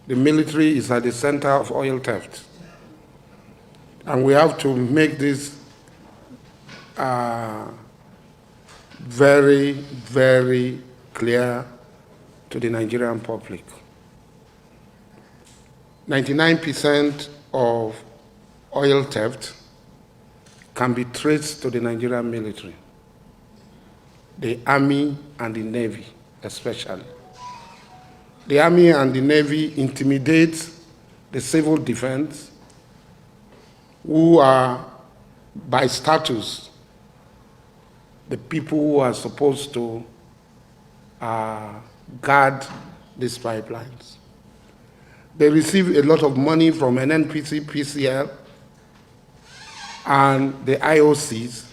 The military is at the center of oil theft. And we have to make this very, very clear to the Nigerian public. 99% of oil theft can be traced to the Nigerian military, the Army and the Navy especially. The Army and the Navy intimidate the civil defense, who are, by status, the people who are supposed to guard these pipelines. They receive a lot of money from NNPC, PCL, and the IOCs,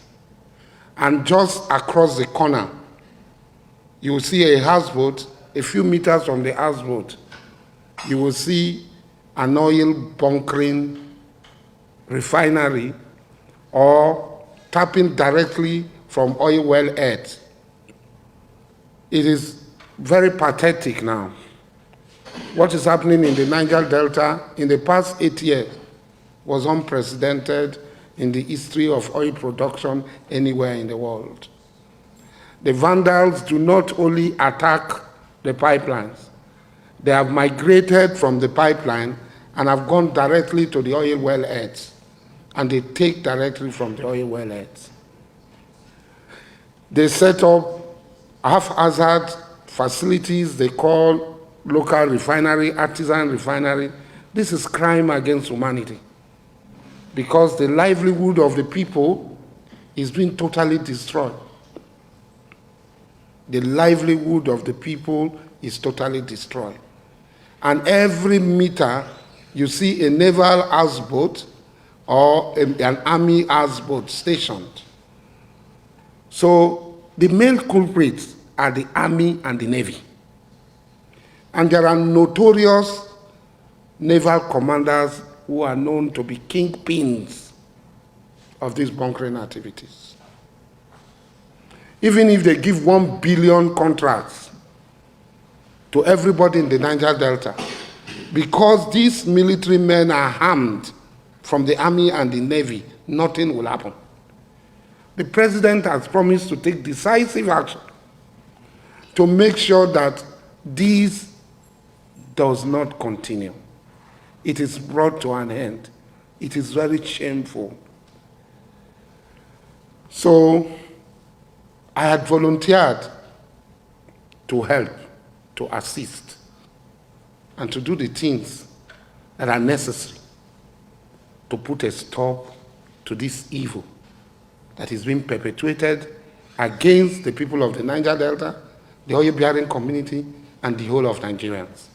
and just across the corner, you will see a houseboat. A few meters from the houseboat, you will see an oil bunkering refinery or tapping directly from oil well heads. It is very pathetic now. What is happening in the Niger Delta in the past 8 years was unprecedented in the history of oil production anywhere in the world. The vandals do not only attack the pipelines, they have migrated from the pipeline and have gone directly to the oil well heads, and they take directly from the oil well heads. They set up haphazard facilities they call local refinery, artisan refinery. This is crime against humanity, because the livelihood of the people is being totally destroyed. The livelihood of the people is totally destroyed. And every meter, you see a naval houseboat or an army houseboat stationed. So the main culprits are the Army and the Navy. And there are notorious naval commanders who are known to be kingpins of these bunkering activities. Even if they give 1 billion contracts to everybody in the Niger Delta, because these military men are armed from the Army and the Navy, nothing will happen. The president has promised to take decisive action to make sure that this does not continue. It is brought to an end. It is very shameful. So I had volunteered to help, to assist, and to do the things that are necessary to put a stop to this evil that is being perpetuated against the people of the Niger Delta, the oil-bearing community, and the whole of Nigerians.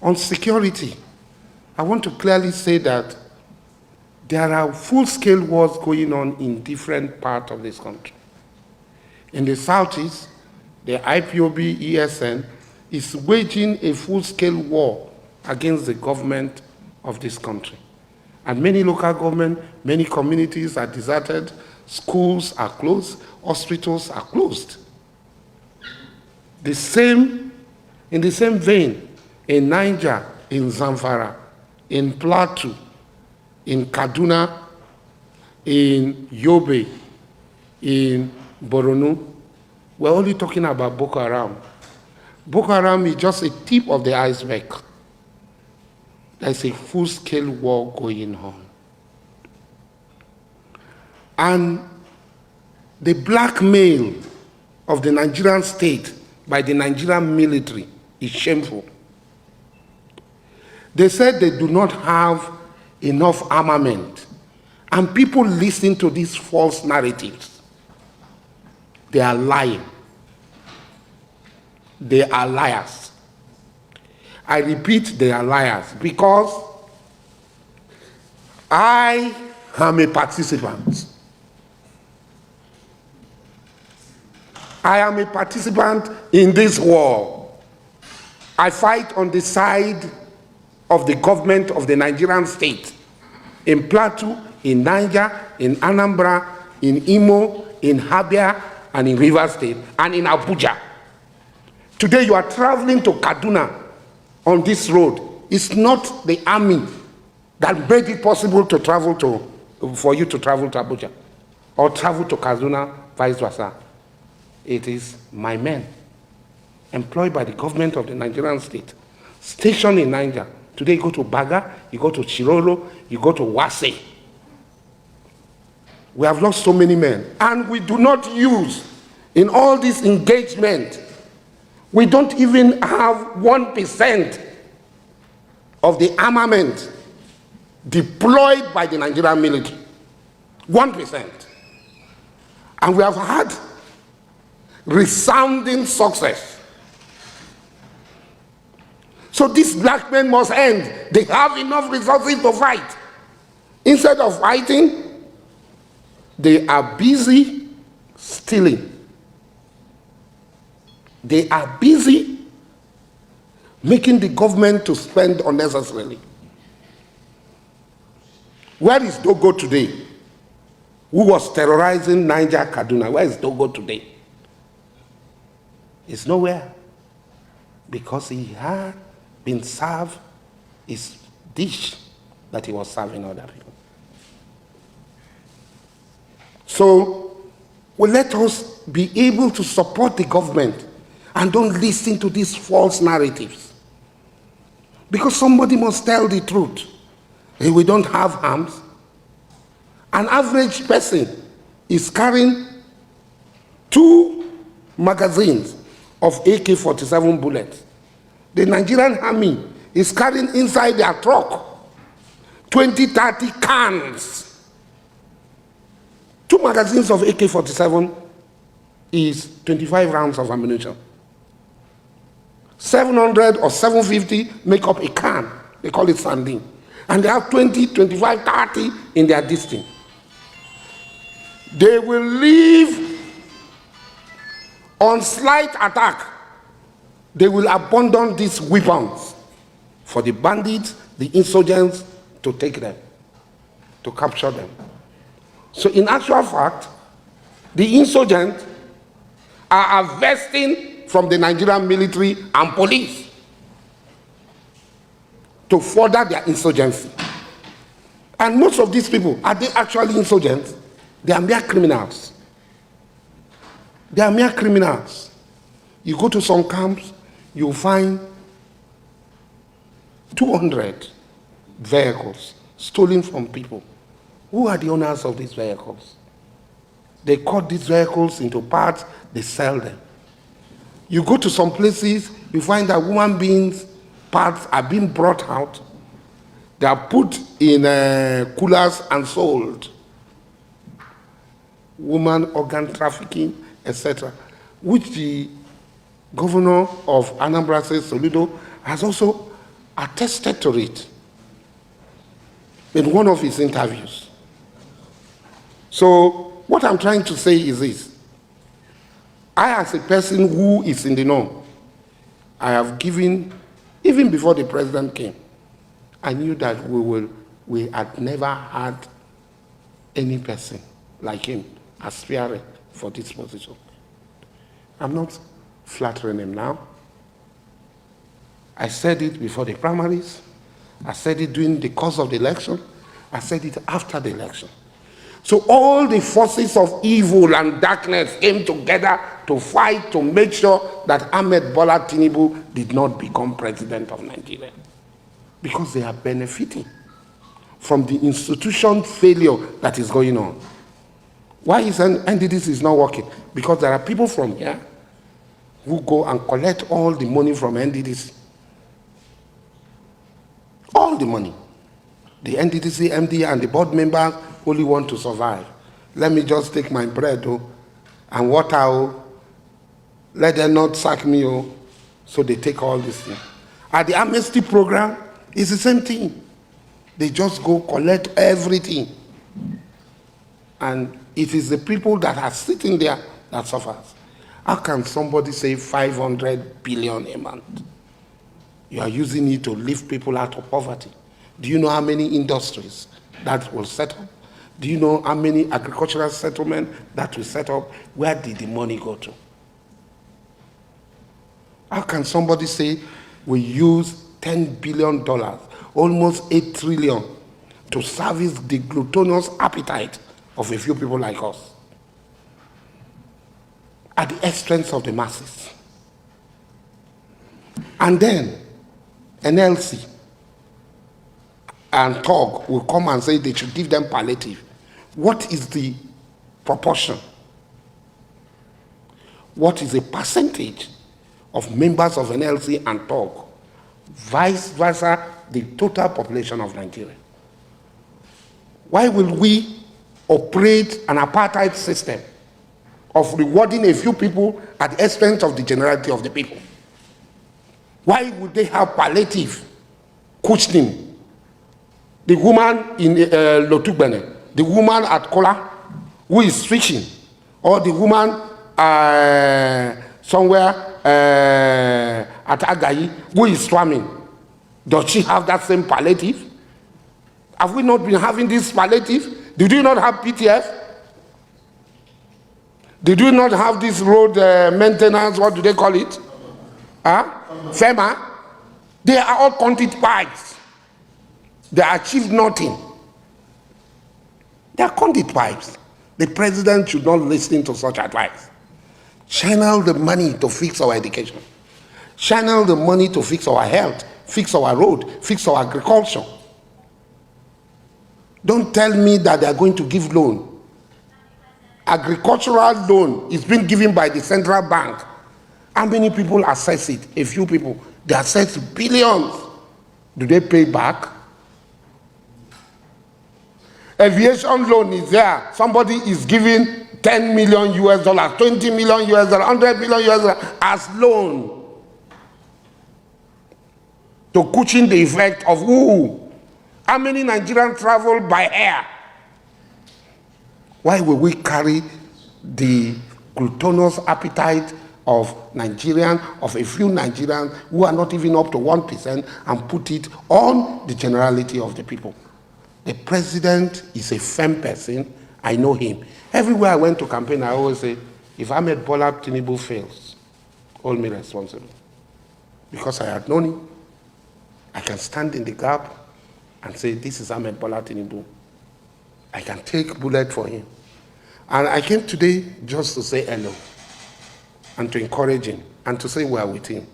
On security, I want to clearly say that there are full-scale wars going on in different parts of this country. In the southeast, the IPOB ESN is waging a full-scale war against the government of this country. And many local governments, many communities are deserted, schools are closed, hospitals are closed. In the same vein, in Niger, in Zamfara, in Plateau, in Kaduna, in Yobe, in Borno, we're only talking about Boko Haram. Boko Haram is just a tip of the iceberg. There's a full-scale war going on. And the blackmail of the Nigerian state by the Nigerian military is shameful. They said they do not have enough armament, and people listen to these false narratives. They are lying. They are liars. I repeat, they are liars, because I am a participant. I am a participant in this war. I fight on the side of the government of the Nigerian state, in Plateau, in Niger, in Anambra, in Imo, in Abia, and in Rivers State, and in Abuja. Today you are traveling to Kaduna on this road. it's not the army that made it possible to travel for you to travel to Abuja or travel to Kaduna, vice versa. It is my men employed by the government of the Nigerian state, stationed in Niger. Today you go to Baga, you go to Chirolo, you go to Wase. We have lost so many men, and we do not use, in all this engagement, we don't even have 1% of the armament deployed by the Nigerian military. 1%. And we have had resounding success. So these black men must end. They have enough resources to fight. Instead of fighting, they are busy stealing. They are busy making the government to spend unnecessarily. Where is Dogo today? Who was terrorizing Niger, Kaduna? Where is Dogo today? He's nowhere. Because he had been served his dish that he was serving other people. So, well, let us be able to support the government and don't listen to these false narratives. Because somebody must tell the truth. Hey, we don't have arms. An average person is carrying 2 magazines of AK-47 bullets. The Nigerian army is carrying inside their truck 20, 30 cans. 2 magazines of AK-47 is 25 rounds of ammunition. 700 or 750 make up a can. They call it sanding. And they have 20, 25, 30 in their distance. They will leave on slight attack. They will abandon these weapons for the bandits, the insurgents, to take them, to capture them. So in actual fact, the insurgents are harvesting from the Nigerian military and police to further their insurgency. And most of these people, are they actually insurgents? They are mere criminals. They are mere criminals. You go to some camps, you find 200 vehicles stolen from people. Who are the owners of these vehicles? They cut these vehicles into parts, they sell them. You go to some places, you find that human beings' parts are being brought out. They are put in coolers and sold. Woman organ trafficking, etc., which the governor of Anambra State, Soludo, has also attested to it in one of his interviews. So what I'm trying to say is this. I, as a person who is in the know, I have given, even before the president came, I knew that we had never had any person like him aspiring for this position. I'm not flattering him now. I said it before the primaries. I said it during the course of the election. I said it after the election. So all the forces of evil and darkness came together to fight to make sure that Ahmed Bola Tinubu did not become president of Nigeria. Because they are benefiting from the institution failure that is going on. Why is NDDC not working? Because there are people from here who go and collect all the money from NDDC. All the money. The NDDC, MD, and the board members only want to survive. Let me just take my bread and water. Let them not sack me. So they take all this thing. At the amnesty program, it's the same thing. They just go collect everything. And it is the people that are sitting there that suffers. How can somebody say 500 billion a month? You are using it to lift people out of poverty. Do you know how many industries that will set up? Do you know how many agricultural settlements that will set up? Where did the money go to? How can somebody say we use $10 billion, almost $8 trillion, to service the gluttonous appetite of a few people like us at the expense of the masses. And then NLC and TOG will come and say they should give them palliative. What is the proportion? What is the percentage of members of NLC and TOG, vice versa the total population of Nigeria? Why will we operate an apartheid system of rewarding a few people at the expense of the generality of the people? Why would they have palliative cushioning? The woman in Lotugbene, the woman at Kola who is switching, or the woman somewhere at Agayi who is swimming, does she have that same palliative? Have we not been having this palliative? Did you not have PTF? Did you not have this road maintenance, what do they call it? FEMA? They are all content pipes. They achieved nothing. They are conduit pipes. The president should not listen to such advice. Channel the money to fix our education. Channel the money to fix our health, fix our road, fix our agriculture. Don't tell me that they are going to give loan. Agricultural loan is being given by the central bank. How many people access it? A few people. They access billions. Do they pay back? Aviation loan is there. Somebody is giving $10 million US, $20 million US, $100 million US as loan to cushion the effect of who? How many Nigerians travel by air? Why will we carry the gluttonous appetite of Nigerians, of a few Nigerians who are not even up to 1%, and put it on the generality of the people? The president is a firm person. I know him. Everywhere I went to campaign, I always say, if Ahmed Bola Tinubu fails, hold me responsible. Because I had known him, I can stand in the gap and say, this is Ahmed Bola Tinubu. I can take bullet for him. And I came today just to say hello and to encourage him and to say we are with him.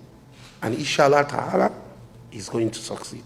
And inshallah ta'ala, he's going to succeed.